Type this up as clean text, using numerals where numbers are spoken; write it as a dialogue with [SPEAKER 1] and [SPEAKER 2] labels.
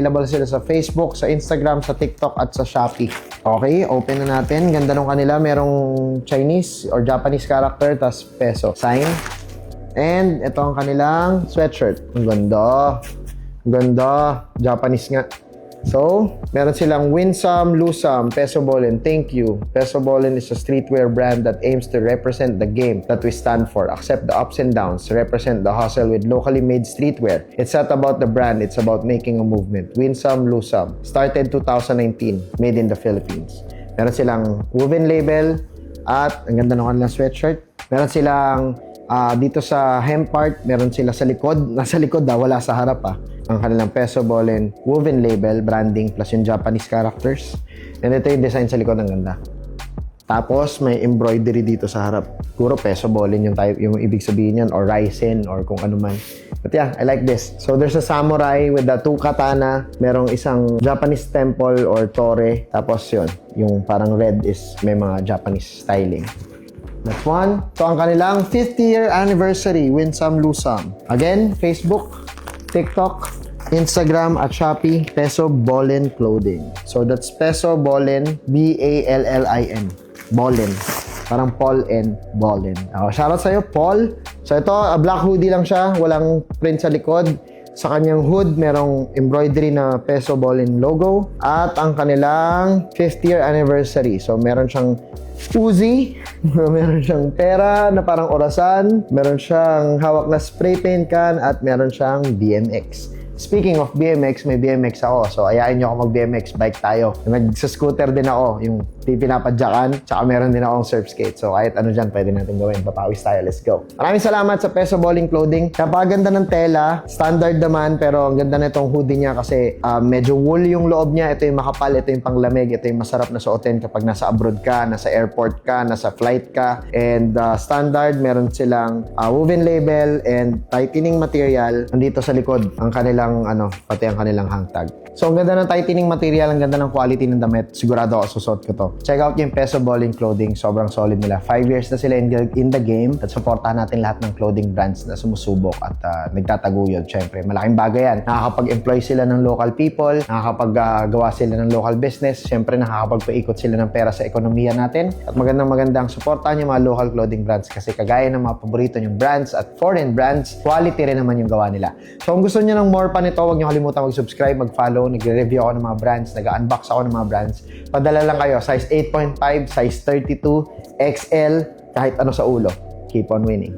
[SPEAKER 1] Available sila sa Facebook, sa Instagram, sa TikTok, at sa Shopee. Okay, open na natin. Ganda nung kanila. Merong Chinese or Japanese character, tas peso sign. And ito ang kanilang sweatshirt. Ang ganda. Ganda. Japanese nga. So, meron silang win some, lose some, Peso Ballin, thank you. Peso Ballin is a streetwear brand that aims to represent the game that we stand for, accept the ups and downs, represent the hustle with locally made streetwear. It's not about the brand, it's about making a movement. Win some, lose some. Started 2019, made in the Philippines. Meron silang woven label at ang ganda ng kanilang sweatshirt. Meron silang dito sa hem part, meron sila sa likod. Nasa likod wala sa harap ang kanilang Peso Ballin woven label, branding, plus yung Japanese characters. And ito yung design sa likod, ang ganda. Tapos may embroidery dito sa harap. Puro Peso Ballin yung ibig sabihin yan, or Ryzen, or kung ano man. But yeah, I like this. So there's a samurai with the 2 katana. Merong isang Japanese temple or tore. Tapos yun, yung parang red is may mga Japanese styling. That's one. So ang kanilang 5th year anniversary, win some, lose some. Again, Facebook, TikTok, Instagram at Shopee, Peso Ballin Clothing. So that's Peso Ballin, B-A-L-L-I-N. Ballin. Parang Paul and Ballin. Shoutout sa'yo, Paul. So ito, black hoodie lang siya. Walang print sa likod. Sa kanyang hood, merong embroidery na Peso Ballin logo. At ang kanilang 5th year anniversary. So meron siyang Uzi, meron siyang pera na parang orasan, meron siyang hawak na spray paint can, at meron siyang BMX. Speaking of BMX, may BMX ako. So, ayain nyo ako mag-BMX. Bike tayo. Nag-scooter din ako. Yung pinapadyakan. Tsaka meron din akong surf skate. So, kahit ano dyan, pwede natin gawin. Papawis tayo. Let's go. Maraming salamat sa Peso Ballin Clothing. Napakaganda ng tela. Standard naman. Pero ang ganda na itong hoodie niya kasi medyo wool yung loob niya. Ito yung makapal. Ito yung panglamig. Ito yung masarap na suotin kapag nasa abroad ka, nasa airport ka, nasa flight ka. And standard, meron silang woven label and tightening material. Nandito sa likod ang kanilang pati ang kanilang hang tag. So, ang ganda ng tightening material, ang ganda ng quality ng damit. Sigurado ako susot ko to. Check out yung Peso Ballin Clothing. Sobrang solid nila. 5 years na sila in the game. At supportahan natin lahat ng clothing brands na sumusubok at nagtataguyod. Siyempre, malaking bagay yan. Nakakapag-employ sila ng local people. Nakakapag-gawa sila ng local business. Siyempre, nakakapagpaikot sila ng pera sa ekonomiya natin. At magandang supportahan yung mga local clothing brands kasi kagaya ng mga paborito yung brands at foreign brands, quality rin naman yung gawa nila. So, kung gusto nyo ng more pa nito, huwag nyo kalimutan mag-subscribe, mag-follow. Nagre-review ako ng mga brands, nag-unbox ako ng mga brands. Padala lang kayo, size 8.5, size 32, XL, kahit ano sa ulo. Keep on winning.